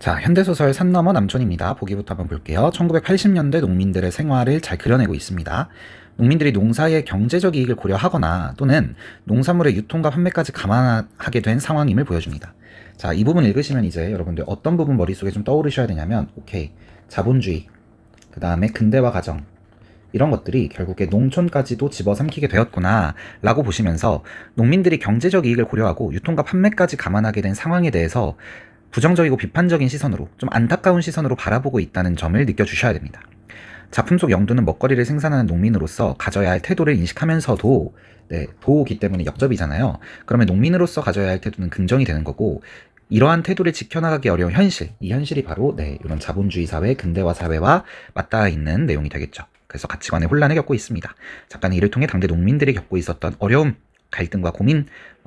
자, 현대소설 산 너머 남촌입니다. 보기부터 한번 볼게요. 1980년대 농민들의 생활을 잘 그려내고 있습니다. 농민들이 농사의 경제적 이익을 고려하거나 또는 농산물의 유통과 판매까지 감안하게 된 상황임을 보여줍니다. 자, 이 부분 읽으시면 이제 여러분들 어떤 부분 머릿속에 좀 떠오르셔야 되냐면, 오케이, 자본주의, 그 다음에 근대화 과정, 이런 것들이 결국에 농촌까지도 집어삼키게 되었구나 라고 보시면서 농민들이 경제적 이익을 고려하고 유통과 판매까지 감안하게 된 상황에 대해서 부정적이고 비판적인 시선으로, 좀 안타까운 시선으로 바라보고 있다는 점을 느껴주셔야 됩니다. 작품 속 영두는 먹거리를 생산하는 농민으로서 가져야 할 태도를 인식하면서도, 도기 때문에 역접이잖아요. 그러면 농민으로서 가져야 할 태도는 긍정이 되는 거고, 이러한 태도를 지켜나가기 어려운 현실, 이 현실이 바로 이런 자본주의 사회, 근대화 사회와 맞닿아 있는 내용이 되겠죠. 그래서 가치관의 혼란을 겪고 있습니다. 작가는 이를 통해 당대 농민들이 겪고 있었던 어려움, 갈등과 고민,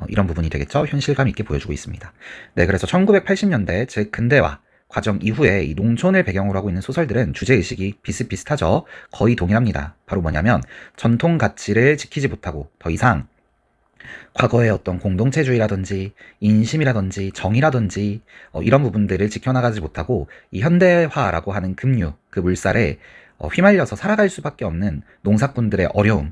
이런 부분이 되겠죠. 현실감 있게 보여주고 있습니다. 그래서 1980년대 즉 근대화 과정 이후에 이 농촌을 배경으로 하고 있는 소설들은 주제의식이 비슷비슷하죠. 거의 동일합니다. 바로 뭐냐면 전통 가치를 지키지 못하고 더 이상 과거의 어떤 공동체주의라든지 인심이라든지 정의라든지 이런 부분들을 지켜나가지 못하고 이 현대화라고 하는 급류, 그 물살에 휘말려서 살아갈 수밖에 없는 농사꾼들의 어려움,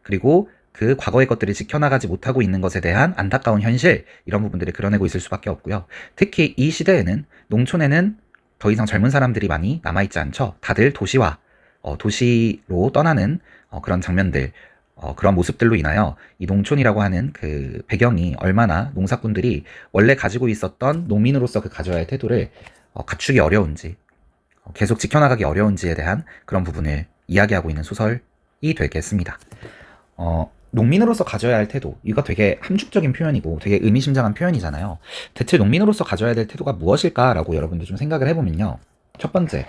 그리고 그 과거의 것들을 지켜나가지 못하고 있는 것에 대한 안타까운 현실, 이런 부분들을 그려내고 있을 수밖에 없고요. 특히 이 시대에는 농촌에는 더 이상 젊은 사람들이 많이 남아있지 않죠. 다들 도시로 떠나는 그런 장면들, 그런 모습들로 인하여 이 농촌이라고 하는 그 배경이 얼마나 농사꾼들이 원래 가지고 있었던 농민으로서 그 가져야 할 태도를 갖추기 어려운지, 계속 지켜나가기 어려운지에 대한 그런 부분을 이야기하고 있는 소설이 되겠습니다. 농민으로서 가져야 할 태도, 이거 되게 함축적인 표현이고 되게 의미심장한 표현이잖아요. 대체 농민으로서 가져야 될 태도가 무엇일까라고 여러분들 좀 생각을 해보면요. 첫 번째,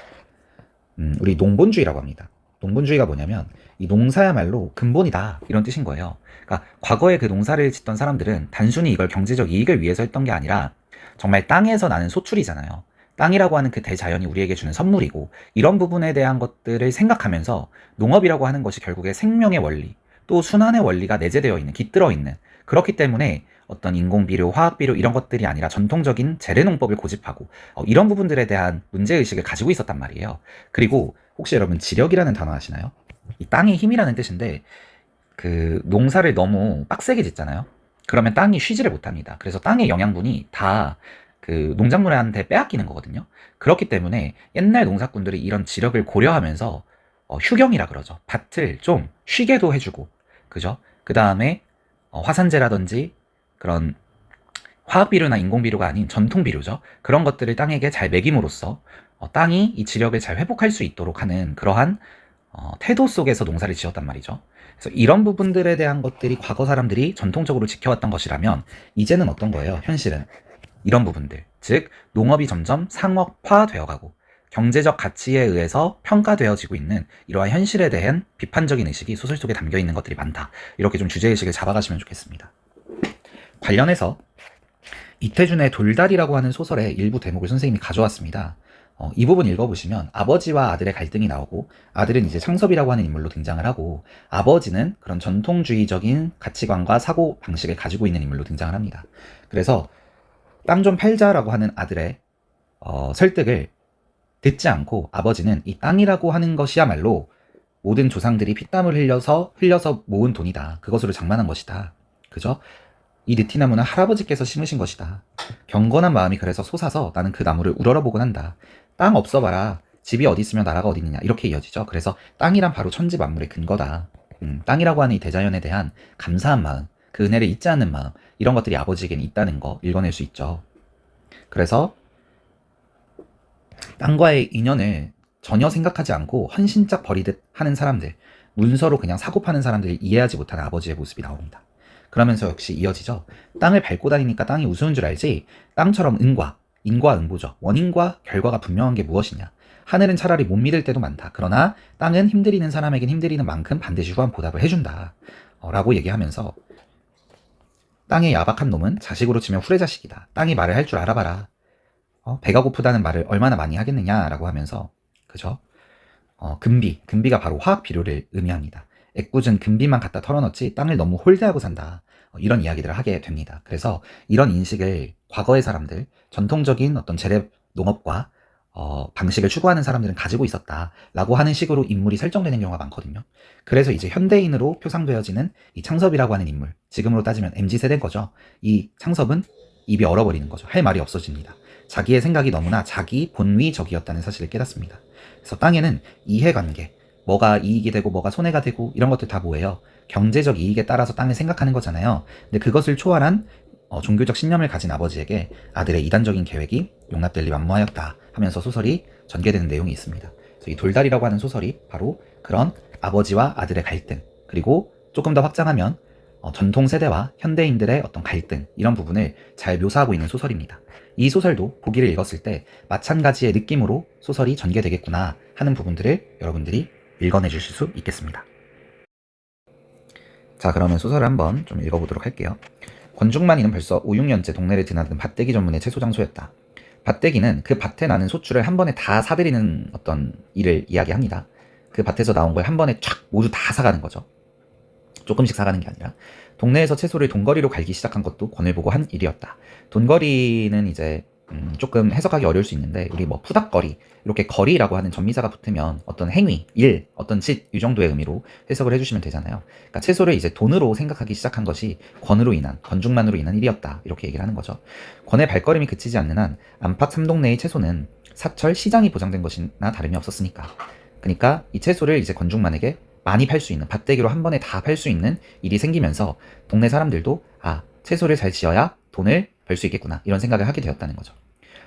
우리 농본주의라고 합니다. 농본주의가 뭐냐면 이 농사야말로 근본이다, 이런 뜻인 거예요. 그러니까 과거에 그 농사를 짓던 사람들은 단순히 이걸 경제적 이익을 위해서 했던 게 아니라 정말 땅에서 나는 소출이잖아요. 땅이라고 하는 그 대자연이 우리에게 주는 선물이고, 이런 부분에 대한 것들을 생각하면서 농업이라고 하는 것이 결국에 생명의 원리, 또 순환의 원리가 내재되어 있는, 깃들어 있는, 그렇기 때문에 어떤 인공비료, 화학비료 이런 것들이 아니라 전통적인 재래농법을 고집하고 이런 부분들에 대한 문제의식을 가지고 있었단 말이에요. 그리고 혹시 여러분 지력이라는 단어 아시나요? 이 땅의 힘이라는 뜻인데, 그 농사를 너무 빡세게 짓잖아요. 그러면 땅이 쉬지를 못합니다. 그래서 땅의 영양분이 다 그 농작물한테 빼앗기는 거거든요. 그렇기 때문에 옛날 농사꾼들이 이런 지력을 고려하면서 휴경이라 그러죠. 밭을 좀 쉬게도 해주고, 그죠? 그 다음에 화산재라든지 그런 화학비료나 인공비료가 아닌 전통비료죠. 그런 것들을 땅에게 잘 먹임으로써 땅이 이 지력을 잘 회복할 수 있도록 하는 그러한 태도 속에서 농사를 지었단 말이죠. 그래서 이런 부분들에 대한 것들이 과거 사람들이 전통적으로 지켜왔던 것이라면, 이제는 어떤 거예요? 현실은 이런 부분들, 즉 농업이 점점 상업화되어가고 경제적 가치에 의해서 평가되어지고 있는 이러한 현실에 대한 비판적인 의식이 소설 속에 담겨 있는 것들이 많다. 이렇게 좀 주제의식을 잡아가시면 좋겠습니다. 관련해서 이태준의 돌다리라고 하는 소설의 일부 대목을 선생님이 가져왔습니다. 이 부분 읽어보시면 아버지와 아들의 갈등이 나오고, 아들은 이제 창섭이라고 하는 인물로 등장을 하고, 아버지는 그런 전통주의적인 가치관과 사고 방식을 가지고 있는 인물로 등장을 합니다. 그래서 땅 좀 팔자라고 하는 아들의 설득을 듣지 않고, 아버지는 이 땅이라고 하는 것이야말로 모든 조상들이 피땀을 흘려서 모은 돈이다, 그것으로 장만한 것이다, 그죠? 이 느티나무는 할아버지께서 심으신 것이다. 경건한 마음이 그래서 솟아서 나는 그 나무를 우러러보곤 한다. 땅 없어봐라, 집이 어디 있으면 나라가 어디 있느냐, 이렇게 이어지죠. 그래서 땅이란 바로 천지 만물의 근거다. 땅이라고 하는 이 대자연에 대한 감사한 마음, 그 은혜를 잊지 않는 마음, 이런 것들이 아버지에게는 있다는 거 읽어낼 수 있죠. 그래서 땅과의 인연을 전혀 생각하지 않고 헌신짝 버리듯 하는 사람들, 문서로 그냥 사고 파는 사람들을 이해하지 못하는 아버지의 모습이 나옵니다. 그러면서 역시 이어지죠. 땅을 밟고 다니니까 땅이 우스운 줄 알지, 땅처럼 인과 응보죠. 원인과 결과가 분명한 게 무엇이냐. 하늘은 차라리 못 믿을 때도 많다. 그러나 땅은 힘들이는 사람에겐 힘들이는 만큼 반드시 후한 보답을 해준다, 라고 얘기하면서, 땅의 야박한 놈은 자식으로 치면 후레자식이다. 땅이 말을 할 줄 알아봐라. 배가 고프다는 말을 얼마나 많이 하겠느냐라고 하면서, 그죠? 금비가 바로 화학 비료를 의미합니다. 애꿎은 금비만 갖다 털어넣지 땅을 너무 홀대하고 산다. 이런 이야기들을 하게 됩니다. 그래서 이런 인식을 과거의 사람들, 전통적인 어떤 재래 농업과 방식을 추구하는 사람들은 가지고 있었다라고 하는 식으로 인물이 설정되는 경우가 많거든요. 그래서 이제 현대인으로 표상되어지는 이 창섭이라고 하는 인물, 지금으로 따지면 MZ세대인 거죠. 이 창섭은 입이 얼어버리는 거죠. 할 말이 없어집니다. 자기의 생각이 너무나 자기 본위적이었다는 사실을 깨닫습니다. 그래서 땅에는 이해관계, 뭐가 이익이 되고 뭐가 손해가 되고 이런 것들 다 뭐예요? 경제적 이익에 따라서 땅을 생각하는 거잖아요. 근데 그것을 초월한 종교적 신념을 가진 아버지에게 아들의 이단적인 계획이 용납될 리 만무하였다 하면서 소설이 전개되는 내용이 있습니다. 그래서 이 돌다리라고 하는 소설이 바로 그런 아버지와 아들의 갈등, 그리고 조금 더 확장하면 전통 세대와 현대인들의 어떤 갈등, 이런 부분을 잘 묘사하고 있는 소설입니다. 이 소설도 보기를 읽었을 때 마찬가지의 느낌으로 소설이 전개되겠구나 하는 부분들을 여러분들이 읽어내 주실 수 있겠습니다. 자, 그러면 소설을 한번 좀 읽어보도록 할게요. 권중만이는 벌써 5, 6년째 동네를 드나드는 밭대기 전문의 채소 장소였다. 밭대기는 그 밭에 나는 소출을 한 번에 다 사들이는 어떤 일을 이야기합니다. 그 밭에서 나온 걸 한 번에 촥 모두 다 사가는 거죠. 조금씩 사가는 게 아니라 동네에서 채소를 돈거리로 갈기 시작한 것도 권을 보고 한 일이었다. 돈거리는 이제 조금 해석하기 어려울 수 있는데, 우리 뭐 푸닥거리, 이렇게 거리라고 하는 전미사가 붙으면 어떤 행위, 일, 어떤 짓, 이 정도의 의미로 해석을 해주시면 되잖아요. 그러니까 채소를 이제 돈으로 생각하기 시작한 것이 권으로 인한, 권중만으로 인한 일이었다, 이렇게 얘기를 하는 거죠. 권의 발걸음이 그치지 않는 한 안팎 3동네의 채소는 사철 시장이 보장된 것이나 다름이 없었으니까. 그러니까 이 채소를 이제 권중만에게 많이 팔 수 있는, 밭대기로 한 번에 다 팔 수 있는 일이 생기면서 동네 사람들도 채소를 잘 지어야 돈을 벌 수 있겠구나, 이런 생각을 하게 되었다는 거죠.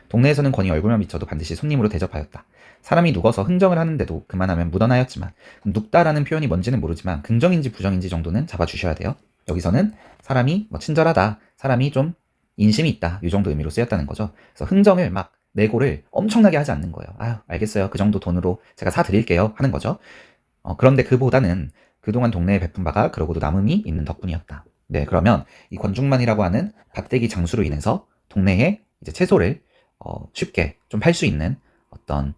동네에서는 권이 얼굴만 비쳐도 반드시 손님으로 대접하였다. 사람이 눅어서 흥정을 하는데도 그만하면 묻어나였지만, 눕다라는 표현이 뭔지는 모르지만 긍정인지 부정인지 정도는 잡아주셔야 돼요. 여기서는 사람이 뭐 친절하다, 사람이 좀 인심이 있다, 이 정도 의미로 쓰였다는 거죠. 그래서 흥정을 막 내고를 엄청나게 하지 않는 거예요. 알겠어요, 그 정도 돈으로 제가 사드릴게요 하는 거죠. 그런데 그보다는 그동안 동네에 베푼 바가 그러고도 남음이 있는 덕분이었다. 네, 그러면 이 권중만이라고 하는 밭대기 장수로 인해서 동네에 이제 채소를 쉽게 좀 팔 수 있는 어떤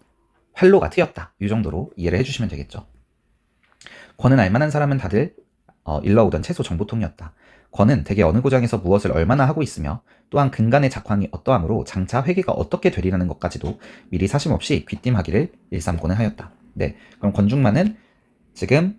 활로가 트였다, 이 정도로 이해를 해주시면 되겠죠. 권은 알만한 사람은 다들 일러오던 채소 정보통이었다. 권은 대개 어느 고장에서 무엇을 얼마나 하고 있으며 또한 근간의 작황이 어떠하므로 장차 회계가 어떻게 되리라는 것까지도 미리 사심없이 귀띔하기를 일삼고는 하였다. 네, 그럼 권중만은 지금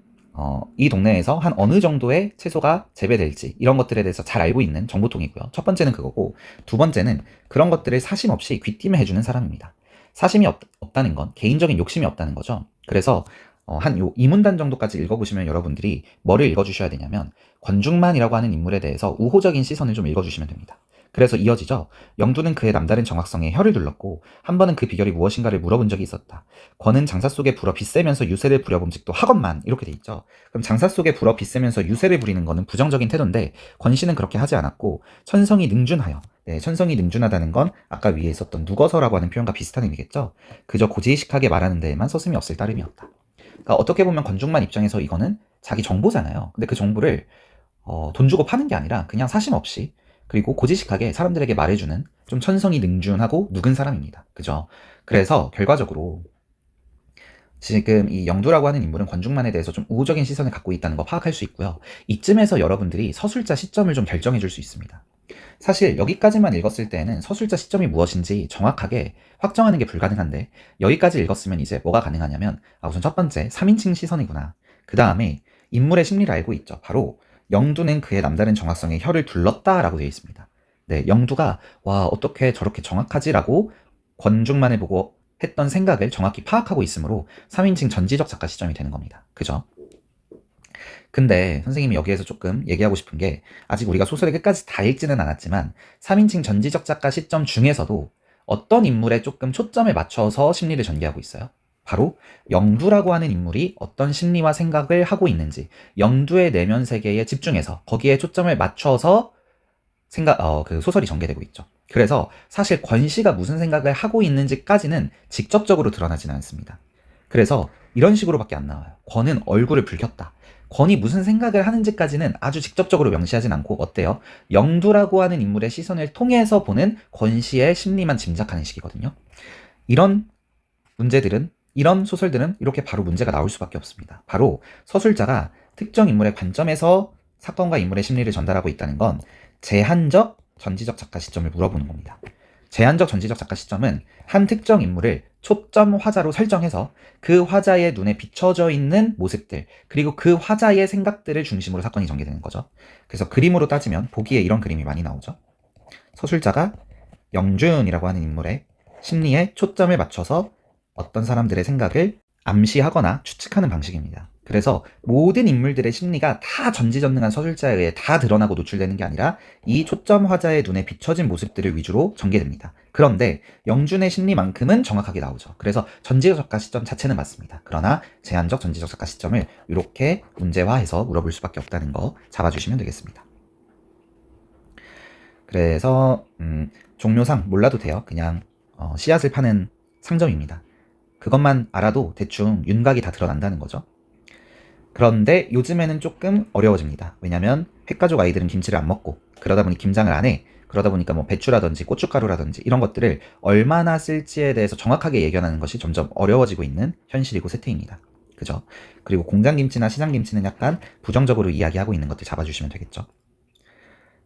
이 동네에서 한 어느 정도의 채소가 재배될지 이런 것들에 대해서 잘 알고 있는 정보통이고요. 첫 번째는 그거고, 두 번째는 그런 것들을 사심 없이 귀띔해 주는 사람입니다. 사심이 없다는 건 개인적인 욕심이 없다는 거죠. 그래서 한 이 문단 정도까지 읽어보시면 여러분들이 뭐를 읽어주셔야 되냐면, 권중만이라고 하는 인물에 대해서 우호적인 시선을 좀 읽어주시면 됩니다. 그래서 이어지죠. 영두는 그의 남다른 정확성에 혀를 둘렀고 한 번은 그 비결이 무엇인가를 물어본 적이 있었다. 권은 장사 속에 불어 빗세면서 유세를 부려봄직도 하건만, 이렇게 돼 있죠. 그럼 장사 속에 불어 빗세면서 유세를 부리는 거는 부정적인 태도인데, 권 씨는 그렇게 하지 않았고 천성이 능준하여, 네, 천성이 능준하다는 건 아까 위에 있었던 누거서라고 하는 표현과 비슷한 의미겠죠. 그저 고지식하게 말하는 데에만 서슴이 없을 따름이었다. 그러니까 어떻게 보면 권중만 입장에서 이거는 자기 정보잖아요. 근데 그 정보를 돈 주고 파는 게 아니라 그냥 사심 없이, 그리고 고지식하게 사람들에게 말해주는 좀 천성이 능준하고 누근 사람입니다. 그죠? 그래서 결과적으로 지금 이 영두라고 하는 인물은 권중만에 대해서 좀 우호적인 시선을 갖고 있다는 거 파악할 수 있고요. 이쯤에서 여러분들이 서술자 시점을 좀 결정해 줄 수 있습니다. 사실 여기까지만 읽었을 때는 서술자 시점이 무엇인지 정확하게 확정하는 게 불가능한데, 여기까지 읽었으면 이제 뭐가 가능하냐면, 우선 첫 번째 3인칭 시선이구나, 그 다음에 인물의 심리를 알고 있죠. 바로 영두는 그의 남다른 정확성에 혀를 둘렀다 라고 되어 있습니다. 네, 영두가 와 어떻게 저렇게 정확하지 라고 권중만을 보고 했던 생각을 정확히 파악하고 있으므로 3인칭 전지적 작가 시점이 되는 겁니다. 그죠? 근데 선생님이 여기에서 조금 얘기하고 싶은 게, 아직 우리가 소설의 끝까지 다 읽지는 않았지만 3인칭 전지적 작가 시점 중에서도 어떤 인물에 조금 초점을 맞춰서 심리를 전개하고 있어요. 바로 영두라고 하는 인물이 어떤 심리와 생각을 하고 있는지, 영두의 내면 세계에 집중해서 거기에 초점을 맞춰서 그 소설이 전개되고 있죠. 그래서 사실 권 씨가 무슨 생각을 하고 있는지까지는 직접적으로 드러나지는 않습니다. 그래서 이런 식으로밖에 안 나와요. 권은 얼굴을 붉혔다. 권이 무슨 생각을 하는지까지는 아주 직접적으로 명시하진 않고, 어때요? 영두라고 하는 인물의 시선을 통해서 보는 권 씨의 심리만 짐작하는 식이거든요. 이런 문제들은, 이런 소설들은 이렇게 바로 문제가 나올 수밖에 없습니다. 바로 서술자가 특정 인물의 관점에서 사건과 인물의 심리를 전달하고 있다는 건 제한적 전지적 작가 시점을 물어보는 겁니다. 제한적 전지적 작가 시점은 한 특정 인물을 초점 화자로 설정해서 그 화자의 눈에 비춰져 있는 모습들, 그리고 그 화자의 생각들을 중심으로 사건이 전개되는 거죠. 그래서 그림으로 따지면 보기에 이런 그림이 많이 나오죠. 서술자가 영준이라고 하는 인물의 심리에 초점을 맞춰서 어떤 사람들의 생각을 암시하거나 추측하는 방식입니다. 그래서 모든 인물들의 심리가 다 전지전능한 서술자에 의해 다 드러나고 노출되는 게 아니라 이 초점 화자의 눈에 비춰진 모습들을 위주로 전개됩니다. 그런데 영준의 심리만큼은 정확하게 나오죠. 그래서 전지적 작가 시점 자체는 맞습니다. 그러나 제한적 전지적 작가 시점을 이렇게 문제화해서 물어볼 수밖에 없다는 거 잡아주시면 되겠습니다. 그래서 종묘상 몰라도 돼요. 그냥 씨앗을 파는 상점입니다. 그것만 알아도 대충 윤곽이 다 드러난다는 거죠. 그런데 요즘에는 조금 어려워집니다. 왜냐면 핵가족 아이들은 김치를 안 먹고 그러다 보니 김장을 안 해. 그러다 보니까 뭐 배추라든지 고춧가루라든지 이런 것들을 얼마나 쓸지에 대해서 정확하게 예견하는 것이 점점 어려워지고 있는 현실이고 세태입니다. 그죠? 그리고 공장김치나 시장김치는 약간 부정적으로 이야기하고 있는 것들 잡아주시면 되겠죠.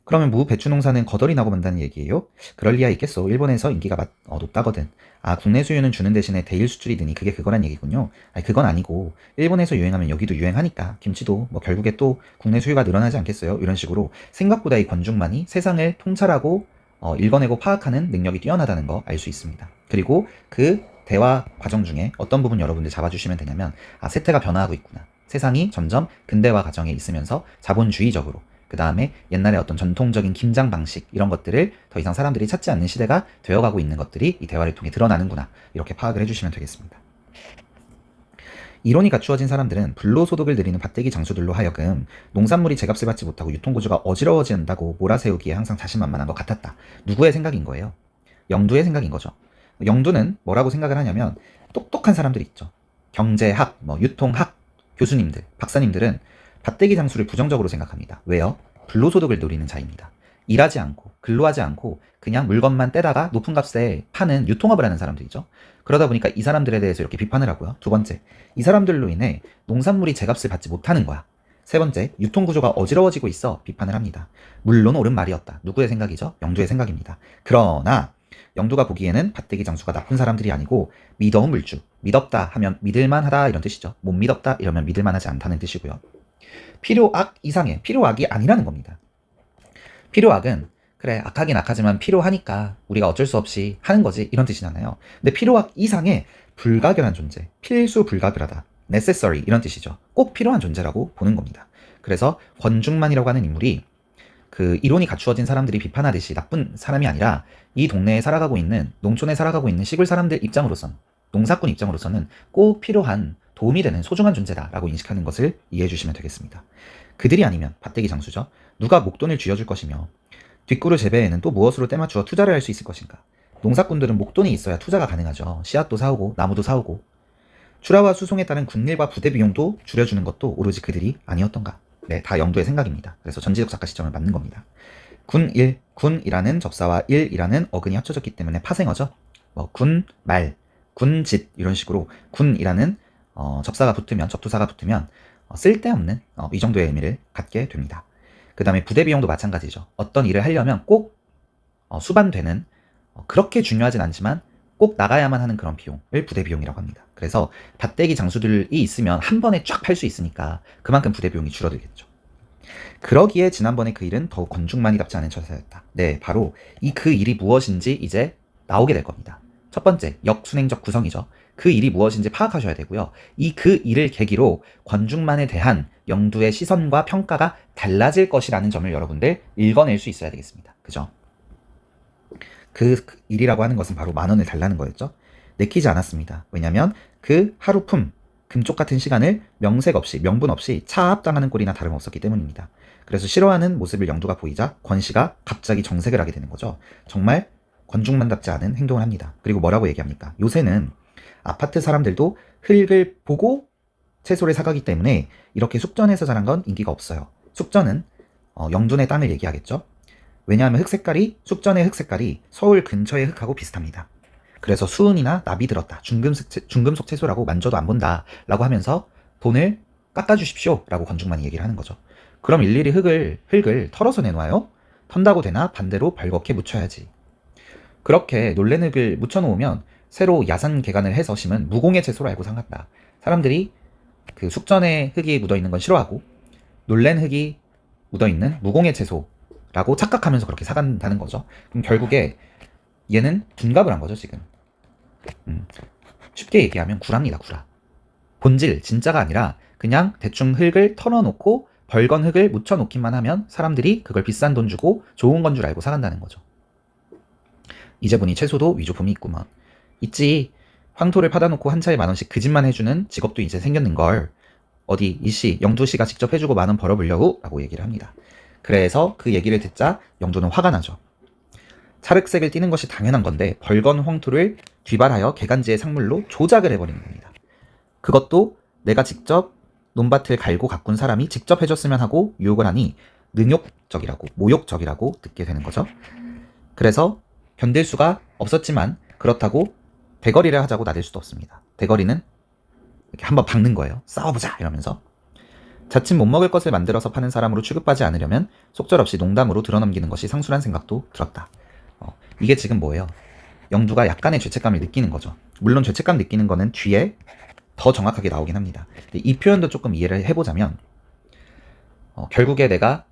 그러면 무 배추 농사는 거덜이 나고 만다는 얘기예요? 그럴 리야 있겠소. 일본에서 인기가 높다거든. 아, 국내 수요는 주는 대신에 대일 수출이 느니 그게 그거란 얘기군요. 아니, 그건 아니고 일본에서 유행하면 여기도 유행하니까 김치도 뭐 결국에 또 국내 수요가 늘어나지 않겠어요? 이런 식으로 생각보다 이 관중만이 세상을 통찰하고 읽어내고 파악하는 능력이 뛰어나다는 거 알 수 있습니다. 그리고 그 대화 과정 중에 어떤 부분 여러분들 잡아주시면 되냐면, 아, 세태가 변화하고 있구나. 세상이 점점 근대화 과정에 있으면서 자본주의적으로, 그 다음에 옛날에 어떤 전통적인 김장 방식 이런 것들을 더 이상 사람들이 찾지 않는 시대가 되어가고 있는 것들이 이 대화를 통해 드러나는구나, 이렇게 파악을 해주시면 되겠습니다. 이론이 갖추어진 사람들은 불로소득을 늘리는 밭대기 장수들로 하여금 농산물이 제값을 받지 못하고 유통구조가 어지러워진다고 몰아세우기에 항상 자신만만한 것 같았다. 누구의 생각인 거예요? 영두의 생각인 거죠. 영두는 뭐라고 생각을 하냐면, 똑똑한 사람들이 있죠. 경제학, 유통학 교수님들, 박사님들은 밭대기 장수를 부정적으로 생각합니다. 왜요? 불로소득을 노리는 자입니다. 일하지 않고 근로하지 않고 그냥 물건만 떼다가 높은 값에 파는 유통업을 하는 사람들이죠. 그러다 보니까 이 사람들에 대해서 이렇게 비판을 하고요. 두 번째, 이 사람들로 인해 농산물이 제값을 받지 못하는 거야. 세 번째, 유통구조가 어지러워지고 있어 비판을 합니다. 물론 옳은 말이었다. 누구의 생각이죠? 영두의 생각입니다. 그러나 영두가 보기에는 밭대기 장수가 나쁜 사람들이 아니고 미더운 물주, 믿었다 하면 믿을만하다 이런 뜻이죠. 못 믿었다 이러면 믿을만하지 않다는 뜻이고요. 필요악 이상의 필요악이 아니라는 겁니다. 필요악은 그래, 악하긴 악하지만 필요하니까 우리가 어쩔 수 없이 하는 거지, 이런 뜻이잖아요. 근데 필요악 이상의 불가결한 존재, 필수 불가결하다, necessary 이런 뜻이죠. 꼭 필요한 존재라고 보는 겁니다. 그래서 권중만이라고 하는 인물이 그 이론이 갖추어진 사람들이 비판하듯이 나쁜 사람이 아니라 이 동네에 살아가고 있는, 농촌에 살아가고 있는 시골 사람들 입장으로서는, 농사꾼 입장으로서는 꼭 필요한, 도움이 되는 소중한 존재다라고 인식하는 것을 이해해 주시면 되겠습니다. 그들이 아니면 밭대기 장수죠. 누가 목돈을 쥐어줄 것이며 뒷구르 재배에는 또 무엇으로 때맞추어 투자를 할 수 있을 것인가. 농사꾼들은 목돈이 있어야 투자가 가능하죠. 씨앗도 사오고 나무도 사오고. 출하와 수송에 따른 군일과 부대 비용도 줄여주는 것도 오로지 그들이 아니었던가. 네, 다 영도의 생각입니다. 그래서 전지적 작가 시점을 맞는 겁니다. 군일, 군이라는 접사와 일이라는 어근이 합쳐졌기 때문에 파생어죠. 군말, 군짓 이런 식으로 군이라는 접사가 붙으면, 접두사가 붙으면 쓸데없는 이 정도의 의미를 갖게 됩니다. 그 다음에 부대 비용도 마찬가지죠. 어떤 일을 하려면 꼭 수반되는, 그렇게 중요하진 않지만 꼭 나가야만 하는 그런 비용을 부대 비용이라고 합니다. 그래서 밭대기 장수들이 있으면 한 번에 쫙 팔 수 있으니까 그만큼 부대 비용이 줄어들겠죠. 그러기에 지난번에 그 일은 더욱 권중만이답지 않은 처사였다. 네, 바로 이 그 일이 무엇인지 이제 나오게 될 겁니다. 첫 번째, 역순행적 구성이죠. 그 일이 무엇인지 파악하셔야 되고요. 이 그 일을 계기로 권중만에 대한 영두의 시선과 평가가 달라질 것이라는 점을 여러분들 읽어낼 수 있어야 되겠습니다. 그죠? 그 일이라고 하는 것은 바로 10,000원을 달라는 거였죠. 내키지 않았습니다. 왜냐하면 그 하루품, 금쪽 같은 시간을 명색 없이, 명분 없이 차압당하는 꼴이나 다름없었기 때문입니다. 그래서 싫어하는 모습을 영두가 보이자 권씨가 갑자기 정색을 하게 되는 거죠. 정말 권중만답지 않은 행동을 합니다. 그리고 뭐라고 얘기합니까? 요새는 아파트 사람들도 흙을 보고 채소를 사가기 때문에 이렇게 숙전에서 자란 건 인기가 없어요. 숙전은 영둔의 땅을 얘기하겠죠. 왜냐하면 흙 색깔이, 숙전의 흙 색깔이 서울 근처의 흙하고 비슷합니다. 그래서 수은이나 납이 들었다, 중금속 채소라고 만져도 안 본다 라고 하면서 돈을 깎아주십시오 라고 권중만이 얘기를 하는 거죠. 그럼 일일이 흙을 털어서 내놔요? 턴다고 되나? 반대로 벌겋게 묻혀야지. 그렇게 놀랜 흙을 묻혀놓으면 새로 야산 개간을 해서 심은 무공의 채소로 알고 사간다. 사람들이 그 숙전에 흙이 묻어있는 건 싫어하고 놀랜 흙이 묻어있는 무공의 채소라고 착각하면서 그렇게 사간다는 거죠. 그럼 결국에 얘는 둔갑을 한 거죠, 지금. 쉽게 얘기하면 구라입니다, 구라. 본질, 진짜가 아니라 그냥 대충 흙을 털어놓고 벌건 흙을 묻혀놓기만 하면 사람들이 그걸 비싼 돈 주고 좋은 건 줄 알고 사간다는 거죠. 이제 보니 채소도 위조품이 있구먼. 있지. 황토를 파다놓고 한 차에 10,000원씩 그 집만 해주는 직업도 이제 생겼는걸. 어디 이씨, 영두씨가 직접 해주고 10,000원 벌어보려고? 라고 얘기를 합니다. 그래서 그 얘기를 듣자 영두는 화가 나죠. 찰흙색을 띠는 것이 당연한 건데 벌건 황토를 뒤발하여 개간지의 상물로 조작을 해버리는 겁니다. 그것도 내가 직접 논밭을 갈고 가꾼 사람이 직접 해줬으면 하고 유혹을 하니 능욕적이라고, 모욕적이라고 듣게 되는 거죠. 그래서 견딜 수가 없었지만 그렇다고 대거리를 하자고 나댈 수도 없습니다. 대거리는 이렇게 한번 박는 거예요. 싸워보자 이러면서. 자칫 못 먹을 것을 만들어서 파는 사람으로 취급하지 않으려면 속절없이 농담으로 들어넘기는 것이 상수란 생각도 들었다. 이게 지금 뭐예요? 영두가 약간의 죄책감을 느끼는 거죠. 물론 죄책감 느끼는 거는 뒤에 더 정확하게 나오긴 합니다. 이 표현도 조금 이해를 해보자면 결국에 내가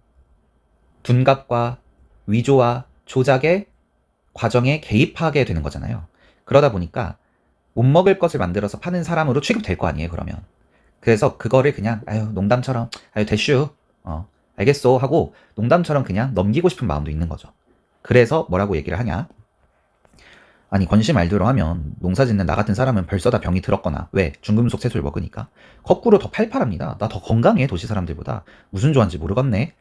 둔갑과 위조와 조작의 과정에 개입하게 되는 거잖아요. 그러다 보니까 못 먹을 것을 만들어서 파는 사람으로 취급될 거 아니에요, 그러면. 그래서 그거를 그냥 아유 농담처럼 아유 대슈 알겠어 하고 농담처럼 그냥 넘기고 싶은 마음도 있는 거죠. 그래서 뭐라고 얘기를 하냐? 아니 권씨 말대로 하면 농사 짓는 나 같은 사람은 벌써 다 병이 들었거나 왜? 중금속 채소를 먹으니까 거꾸로 더 팔팔합니다. 나 더 건강해 도시 사람들보다. 무슨 조화인지 모르겠네.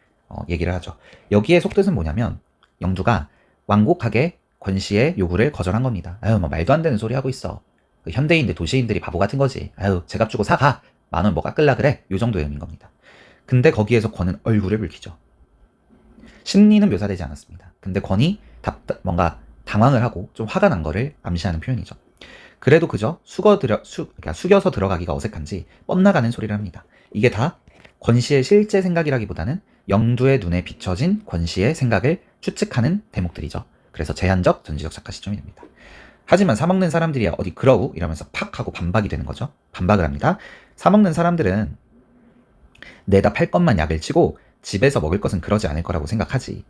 얘기를 하죠. 여기에 속뜻은 뭐냐면 영두가 완곡하게 권씨의 요구를 거절한 겁니다. 아유 뭐 말도 안 되는 소리 하고 있어. 그 현대인들 도시인들이 바보 같은 거지. 아유 제값 주고 사가. 10,000원 뭐 깎을라 그래. 요 정도의 의미인 겁니다. 근데 거기에서 권은 얼굴을 붉히죠. 심리는 묘사되지 않았습니다. 근데 권이 뭔가 당황을 하고 좀 화가 난 거를 암시하는 표현이죠. 그래도 그저 그러니까 숙여서 들어가기가 어색한지 뻗나가는 소리를 합니다. 이게 다 권씨의 실제 생각이라기보다는 영두의 눈에 비춰진 권씨의 생각을 추측하는 대목들이죠. 그래서 제한적 전지적 작가 시점이 됩니다. 하지만 사먹는 사람들이 어디 그러고 이러면서 팍 하고 반박이 되는 거죠. 반박을 합니다. 사먹는 사람들은 내다 팔 것만 약을 치고 집에서 먹을 것은 그러지 않을 거라고 생각하지.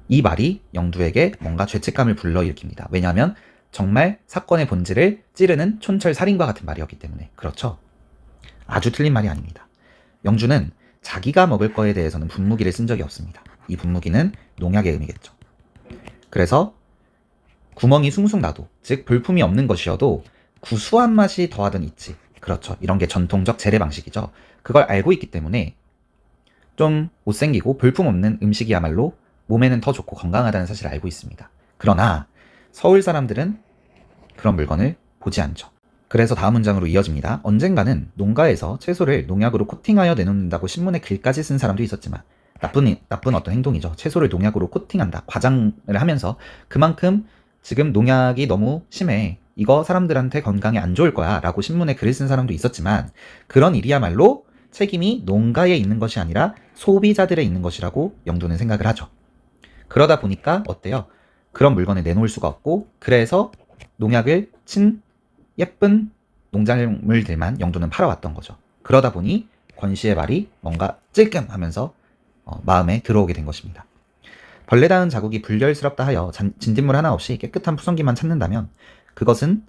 이 말이 영두에게 뭔가 죄책감을 불러일으킵니다. 왜냐하면 정말 사건의 본질을 찌르는 촌철 살인과 같은 말이었기 때문에. 그렇죠. 아주 틀린 말이 아닙니다. 영주는 자기가 먹을 거에 대해서는 분무기를 쓴 적이 없습니다. 이 분무기는 농약의 의미겠죠. 그래서 구멍이 숭숭 나도, 즉 볼품이 없는 것이어도 구수한 맛이 더하던 있지. 그렇죠. 이런 게 전통적 재래 방식이죠. 그걸 알고 있기 때문에 좀 못생기고 볼품 없는 음식이야말로 몸에는 더 좋고 건강하다는 사실을 알고 있습니다. 그러나 서울 사람들은 그런 물건을 보지 않죠. 그래서 다음 문장으로 이어집니다. 언젠가는 농가에서 채소를 농약으로 코팅하여 내놓는다고 신문에 글까지 쓴 사람도 있었지만 나쁜 어떤 행동이죠. 채소를 농약으로 코팅한다. 과장을 하면서 그만큼 지금 농약이 너무 심해. 이거 사람들한테 건강에 안 좋을 거야 라고 신문에 글을 쓴 사람도 있었지만 그런 일이야말로 책임이 농가에 있는 것이 아니라 소비자들에 있는 것이라고 영두는 생각을 하죠. 그러다 보니까 어때요? 그런 물건을 내놓을 수가 없고 그래서 농약을 친 예쁜 농작물들만 영두는 팔아왔던 거죠. 그러다 보니 권씨의 말이 뭔가 찔끔하면서 마음에 들어오게 된 것입니다. 벌레 닿은 자국이 불결스럽다 하여 진딧물 하나 없이 깨끗한 푸성기만 찾는다면 그것은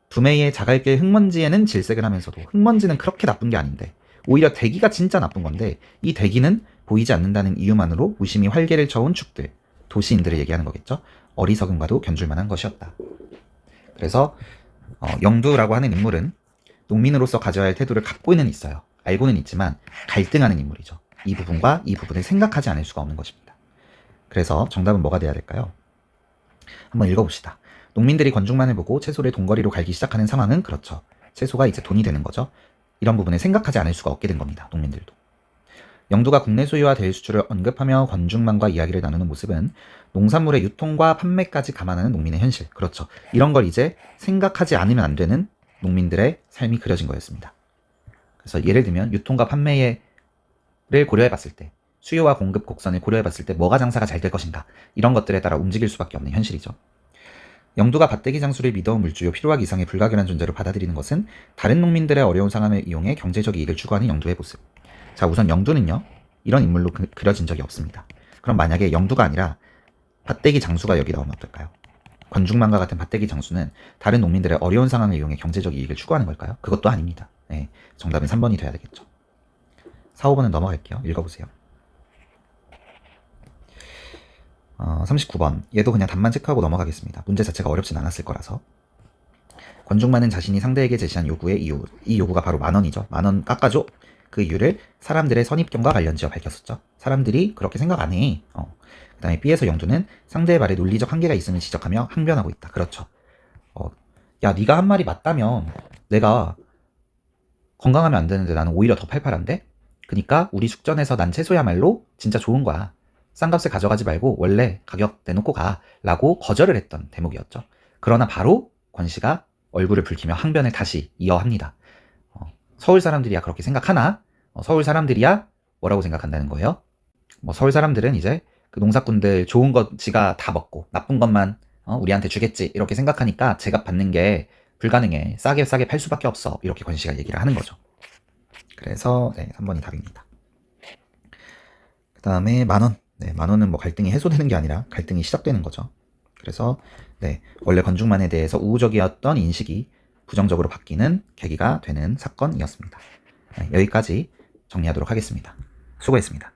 두메이의 자갈길 흙먼지에는 질색을 하면서도 흙먼지는 그렇게 나쁜 게 아닌데 오히려 대기가 진짜 나쁜 건데 이 대기는 보이지 않는다는 이유만으로 무심히 활개를 쳐온 축들, 도시인들을 얘기하는 거겠죠. 어리석음과도 견줄 만한 것이었다. 그래서 영두라고 하는 인물은 농민으로서 가져야 할 태도를 갖고는 있어요. 알고는 있지만 갈등하는 인물이죠. 이 부분과 이 부분을 생각하지 않을 수가 없는 것입니다. 그래서 정답은 뭐가 돼야 될까요? 한번 읽어봅시다. 농민들이 건중만을 보고 채소를 돈거리로 갈기 시작하는 상황은 그렇죠. 채소가 이제 돈이 되는 거죠. 이런 부분을 생각하지 않을 수가 없게 된 겁니다. 농민들도. 영두가 국내 소유와 대일 수출을 언급하며 건중만과 이야기를 나누는 모습은 농산물의 유통과 판매까지 감안하는 농민의 현실. 그렇죠. 이런 걸 이제 생각하지 않으면 안 되는 농민들의 삶이 그려진 거였습니다. 그래서 예를 들면 유통과 판매를 고려해봤을 때 수요와 공급 곡선을 고려해봤을 때 뭐가 장사가 잘 될 것인가 이런 것들에 따라 움직일 수밖에 없는 현실이죠. 영두가 밭대기 장수를 믿어 물주요 필요하기 이상의 불가결한 존재로 받아들이는 것은 다른 농민들의 어려운 상황을 이용해 경제적 이익을 추구하는 영두의 모습. 자, 우선 영두는요, 이런 인물로 그려진 적이 없습니다. 그럼 만약에 영두가 아니라 밭대기 장수가 여기 나오면 어떨까요? 권중만과 같은 밭대기 장수는 다른 농민들의 어려운 상황을 이용해 경제적 이익을 추구하는 걸까요? 그것도 아닙니다. 네, 정답은 3번이 돼야 되겠죠. 4, 5번은 넘어갈게요. 읽어보세요. 39번. 얘도 그냥 답만 체크하고 넘어가겠습니다. 문제 자체가 어렵진 않았을 거라서. 권중만은 자신이 상대에게 제시한 요구의 이유, 이 요구가 바로 10,000원이죠. 10,000원 깎아줘. 그 이유를 사람들의 선입견과 관련지어 밝혔었죠. 사람들이 그렇게 생각 안 해. 그 다음에 B에서 영두는 상대의 말에 논리적 한계가 있음을 지적하며 항변하고 있다. 그렇죠. 야, 네가 한 말이 맞다면 내가 건강하면 안 되는데 나는 오히려 더 팔팔한데? 그니까 우리 숙전에서 난 채소야말로 진짜 좋은 거야. 싼 값에 가져가지 말고 원래 가격 내놓고 가. 라고 거절을 했던 대목이었죠. 그러나 바로 권 씨가 얼굴을 붉히며 항변을 다시 이어합니다. 서울 사람들이야 그렇게 생각하나? 서울 사람들이야 뭐라고 생각한다는 거예요? 서울 사람들은 이제 그 농사꾼들 좋은 것 지가 다 먹고 나쁜 것만 우리한테 주겠지 이렇게 생각하니까 제값 받는 게 불가능해. 싸게 팔 수밖에 없어. 이렇게 권 씨가 얘기를 하는 거죠. 그래서 3번이 답입니다. 그 다음에 10,000원. 10,000원은 뭐 갈등이 해소되는 게 아니라 갈등이 시작되는 거죠. 그래서 원래 권중만에 대해서 우호적이었던 인식이 부정적으로 바뀌는 계기가 되는 사건이었습니다. 여기까지 정리하도록 하겠습니다. 수고했습니다.